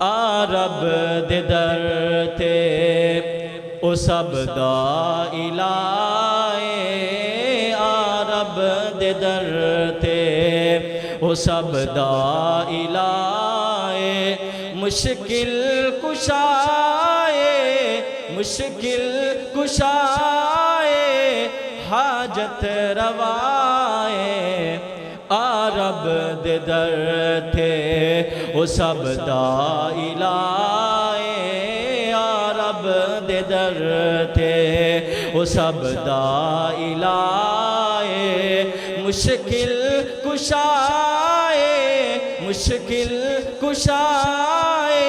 رب دے در تے او سب دا الہ رب دے در تے او سب دا الہ مشکل کشائے مشکل کشائے حاجت روائے رب دے در تے او سب دا الہ رب دے در تے او سب دا الہ مشکل کشائے مشکل کشائے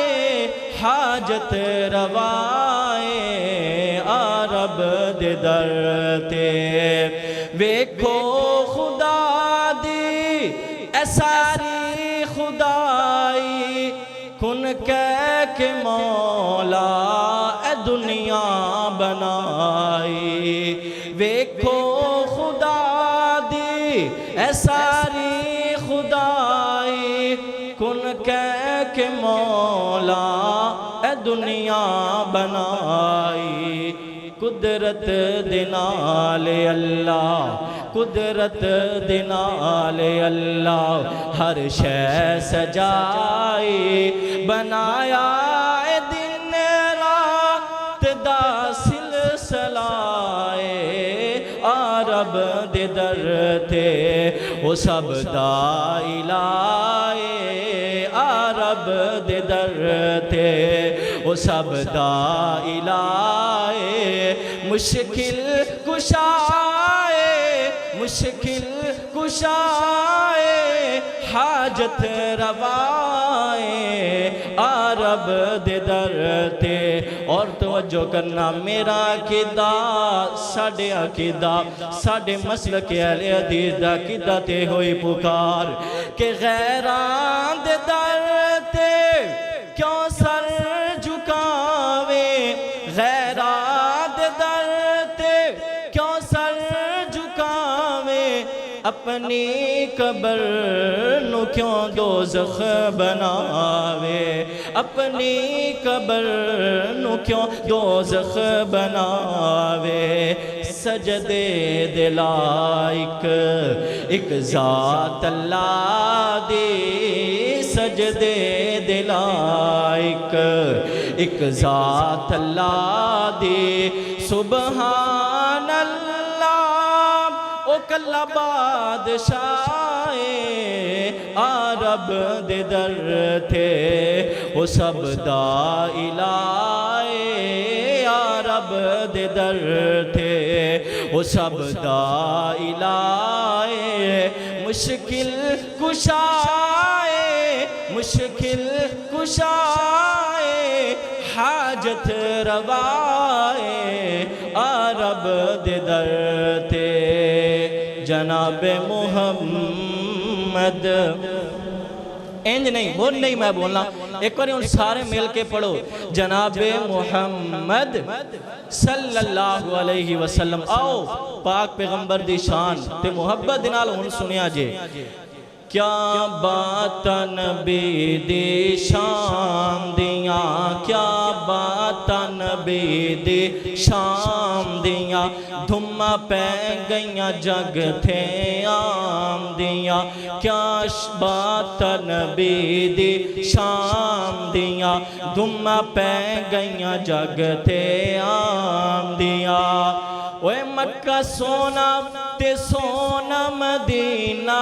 حاجت روائے رب دے در تے ویکھو خدا دی اے ساری خدائی کن کہہ کے مولا اے دنیا بنائی ویکھو خدا دی اے ساری خدائی کن کہہ کے مولا اے دنیا بنائی قدرت دے نال اللہ قدرت دے نال اللہ ہر شے سجائی بنایا اے دن رات دا سلسلہ رب دے در تے او سب دا الہ رب دے در تے او سب دا الہ مشکل کشائے مشکل کشائے حاجت روائے رب دے در تے اور توجہ کرنا میرا عقیدہ ساڈے عقیدہ ساڈے مسلک اہل حدیث دا عقیدہ تے ہوئی پکار کہ غیران دے در تے کیوں سر جھکاوے غیران دے در تے کیوں سر جھکاوے اپنی قبر نو کیوں دوزخ بناوے اپنی قبر نو کیوں دوزخ بناوے سجدے دے لائق ایک ذات اللہ دی سجدے دے لائق ایک ذات اللہ دی سبحان اللہ او کلا بادشاہ رب دے در تے او سب دا الہ رب دے در تے او سب دا الہ مشکل کشائے مشکل کشائے حاجت روائے رب دے در تے جناب محمد انج نہیں وہ نہیں میں بولنا ایک بار ان سارے مل کے پڑھو جناب محمد صلی اللہ علیہ وسلم آؤ پاک پیغمبر دی شان تے محبت دنال ہن سنیا جے کیا بات نبی دی شان دیاں کیا بات نبی دی شان دیاں دھما پہ گئیاں جگ تھے آم دیاں کیا بات نبی دی شان دیاں دھما پہ گئیاں جگ تھے آم دیاں اوے مکہ سونا تے سونا مدینہ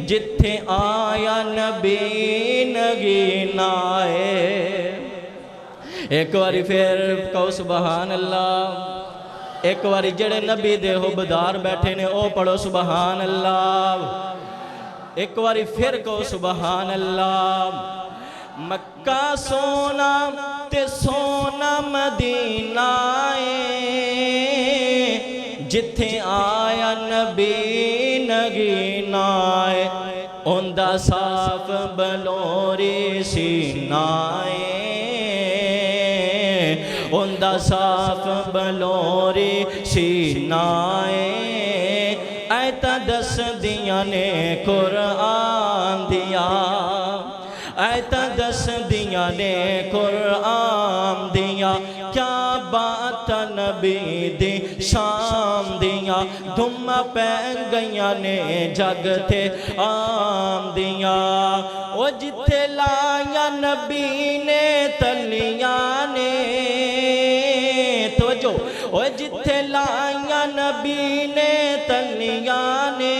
جتھے آیا نبی نگینا ایک باری پھر کہو سبحان اللہ ایک باری جڑے نبی دے حبدار بیٹھے نے او پڑھو سبحان اللہ ایک باری پھر کہو سبحان اللہ مکہ سونا تے سونا مدینہ جتھے آیا نبی نگینا اندہ صاف بلوری سینہ اندہ صاف بلوری سینہ ایتا دس دیاں نے قرآن دیا آیتاں دس دیا نے قرآن دیا کیا بات نبی دی شام دیا دھم پہ گئیاں نے جگ تے آم دیا او جتھے لایا نبی نے تلیاں نے توجہ او جتھے لایا نبی نے تلیاں نے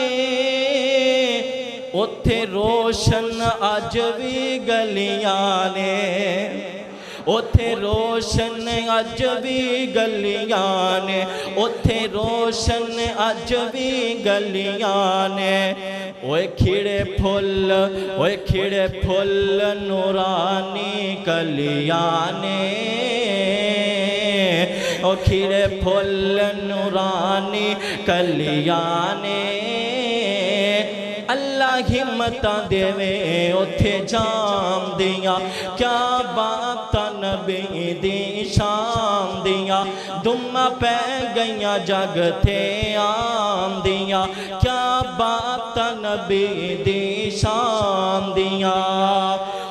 اتھے روشن اج بھی گلیاں نے اتھے روشن اج بھی گلیاں نے اتھے روشن اج بھی گلیاں نے اوے کھڑے پھل نورانی کلیاں نے او کھڑے پھل نورانی کلیاں نے اللہ ہمتاں دیوے اتھے جام دیا کیا بات نبی دی شام دیا دم پہ گئیاں جگ تھے آم دیا کیا بات نبی دی شام دیا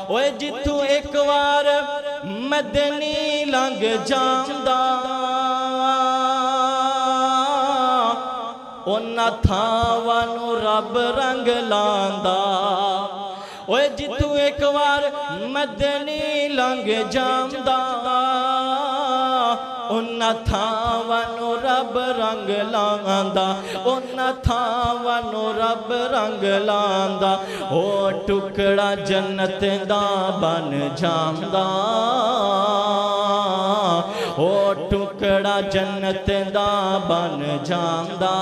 اوے جتو ایک وار مدنی لنگ جامدہ اونا تھاوانو رب رنگ لاندا اوے جتو ایک وار مدنی لنگ جامدا اونا تھاوانو رب رنگ لاندا اونا تھاوانو رب رنگ لاندا او ٹکڑا جنت دا بن جامدا او ٹکڑا جنت دا بن جامدا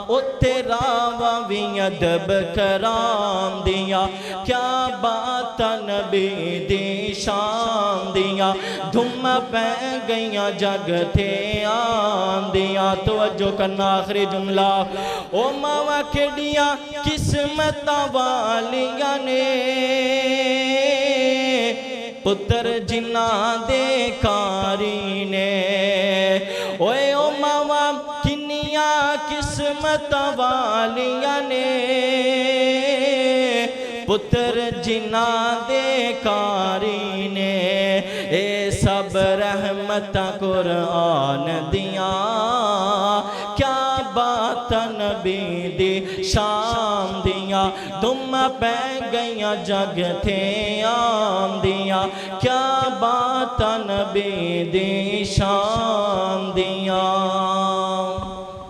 او تیرا وی ادب کرام دیا کیا بات نبی دی شان دیا دھم پہ گئیاں جگ تھے آم دیا توجہ کرنا آخری جملہ او ماما کھڑیاں قسمتاں والیاں نے پتر جنہ دے کاری نے اوے او ماما کنیاں قسمت والیاں نے پتر جنہ دے کاری نے اے سب رحمت قرآن دیا کیا بات نبی دی شام دیا دم پہ گئیاں جگ تھے آم دیا کیا بات نبی دی شام دیا